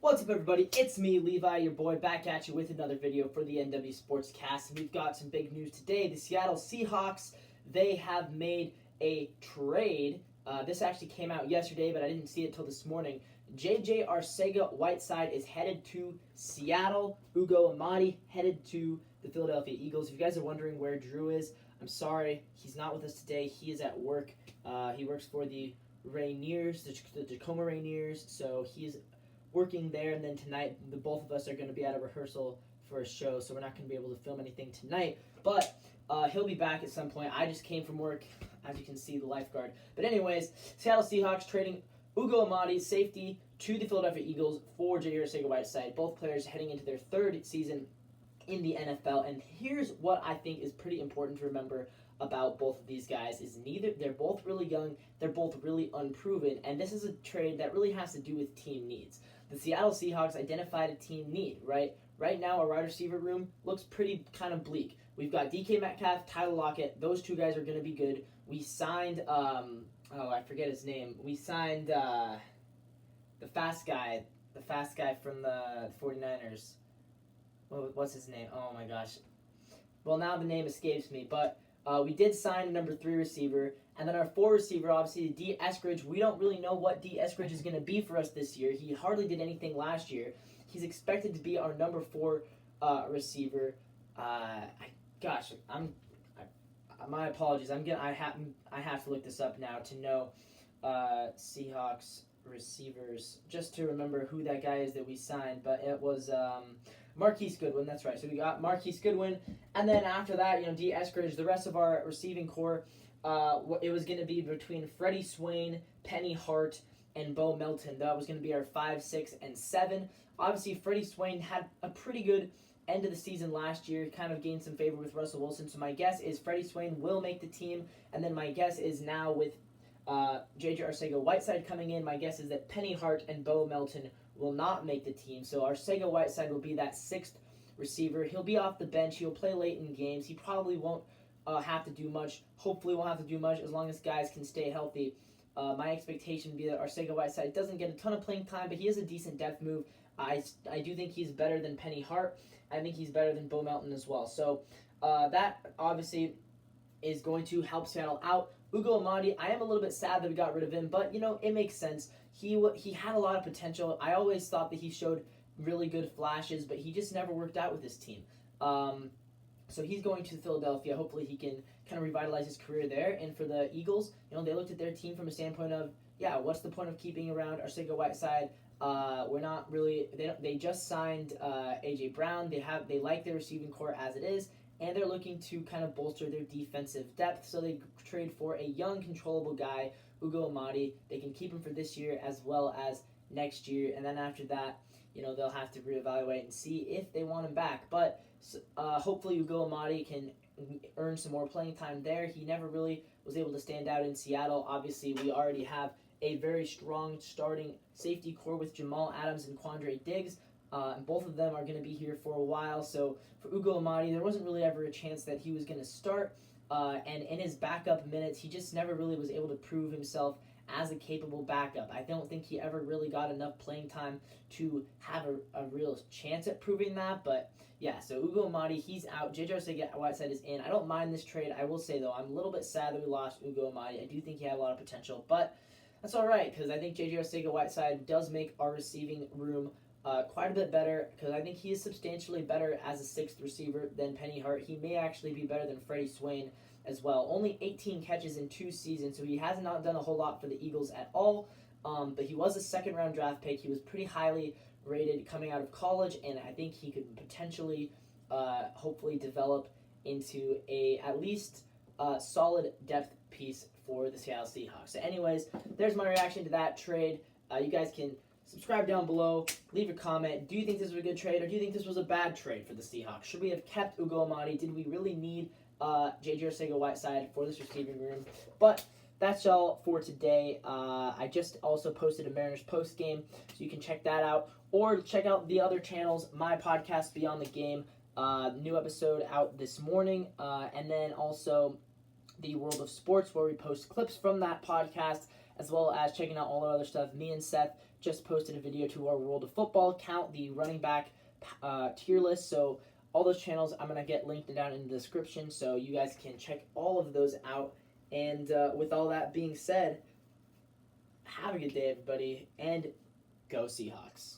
What's up, everybody? It's me, Levi, your boy, back at you with another video for the NW Sportscast. And we've got some big news today. The Seattle Seahawks, they have made a trade. This actually came out yesterday, but I didn't see it till this morning. JJ Arsega Whiteside is headed to Seattle. Ugo Amadi headed to the Philadelphia Eagles. If you guys are wondering where Drew is, I'm sorry. He's not with us today. He is at work. He works for the Rainiers, the Tacoma Rainiers, so he's working there, and then tonight the both of us are going to be at a rehearsal for a show, so we're not going to be able to film anything tonight, but he'll be back at some point. I just came from work, as you can see, the lifeguard. But anyways, Seattle Seahawks trading Ugo Amadi, safety, to the Philadelphia Eagles for JJ Arsega Whiteside. Both players heading into their third season in the NFL, and here's what I think is pretty important to remember about both of these guys is they're both really young, they're both really unproven, and this is a trade that really has to do with team needs. The Seattle Seahawks identified a team need, right? Right now, our wide receiver room looks pretty kind of bleak. We've got DK Metcalf, Tyler Lockett. Those two guys are going to be good. We signed, I forget his name. We signed the fast guy from the 49ers. What's his name? Oh, my gosh. Well, now the name escapes me, but we did sign a number 3 receiver, and then our 4 receiver, obviously, D. Eskridge. We don't really know what D. Eskridge is going to be for us this year. He hardly did anything last year. He's expected to be our number 4 receiver. My apologies. I have to look this up now to know Seahawks receivers, just to remember who that guy is that we signed. But it was Marquise Goodwin, that's right. So we got Marquise Goodwin, and then after that, D. Eskridge, the rest of our receiving core, it was going to be between Freddie Swain, Penny Hart, and Bo Melton. That was going to be our 5, 6, and 7. Obviously, Freddie Swain had a pretty good end of the season last year, kind of gained some favor with Russell Wilson, so my guess is Freddie Swain will make the team, and then my guess is now with JJ Arsega Whiteside coming in, my guess is that Penny Hart and Bo Melton will not make the team. So Arsega Whiteside will be that 6th receiver. He'll be off the bench. He'll play late in games. He probably won't have to do much. Hopefully won't have to do much as long as guys can stay healthy. My expectation would be that Arsega Whiteside doesn't get a ton of playing time, but he is a decent depth move. I do think he's better than Penny Hart. I think he's better than Bo Melton as well. So that obviously is going to help Seattle out. Ugo Amadi, I am a little bit sad that we got rid of him, but, it makes sense. He had a lot of potential. I always thought that he showed really good flashes, but he just never worked out with his team. So he's going to Philadelphia. Hopefully he can kind of revitalize his career there. And for the Eagles, they looked at their team from a standpoint of, what's the point of keeping around Arsega Whiteside? We're not really. They just signed AJ Brown. They like their receiving core as it is, and they're looking to kind of bolster their defensive depth. So they trade for a young, controllable guy, Ugo Amadi. They can keep him for this year as well as next year, and then after that, they'll have to reevaluate and see if they want him back. But hopefully Ugo Amadi can earn some more playing time there. He never really was able to stand out in Seattle. Obviously, we already have a very strong starting safety core with Jamal Adams and Quandre Diggs. And both of them are going to be here for a while. So for Ugo Amadi, there wasn't really ever a chance that he was going to start. And in his backup minutes, he just never really was able to prove himself as a capable backup. I don't think he ever really got enough playing time to have a real chance at proving that. But so Ugo Amadi, he's out. JJ Arsega Whiteside is in. I don't mind this trade. I will say, though, I'm a little bit sad that we lost Ugo Amadi. I do think he had a lot of potential. But that's all right, because I think JJ Arsega Whiteside does make our receiving room quite a bit better, because I think he is substantially better as a 6th receiver than Penny Hart. He may actually be better than Freddie Swain as well. Only 18 catches in 2 seasons, so he has not done a whole lot for the Eagles at all. But he was a 2nd-round draft pick. He was pretty highly rated coming out of college, and I think he could potentially, hopefully, develop into at least solid depth piece for the Seattle Seahawks. So anyways, there's my reaction to that trade. You guys can subscribe down below, leave a comment. Do you think this was a good trade, or do you think this was a bad trade for the Seahawks? Should we have kept Ugo Amadi? Did we really need JJ Arsega Whiteside for this receiving room? But that's all for today. I just also posted a Mariners post game, so you can check that out, or check out the other channels. My podcast, Beyond the Game, new episode out this morning, and then also the World of Sports, where we post clips from that podcast, as well as checking out all our other stuff. Me and Seth just posted a video to our World of Football count, the running back tier list. So all those channels I'm going to get linked down in the description so you guys can check all of those out. And with all that being said, have a good day, everybody, and go Seahawks.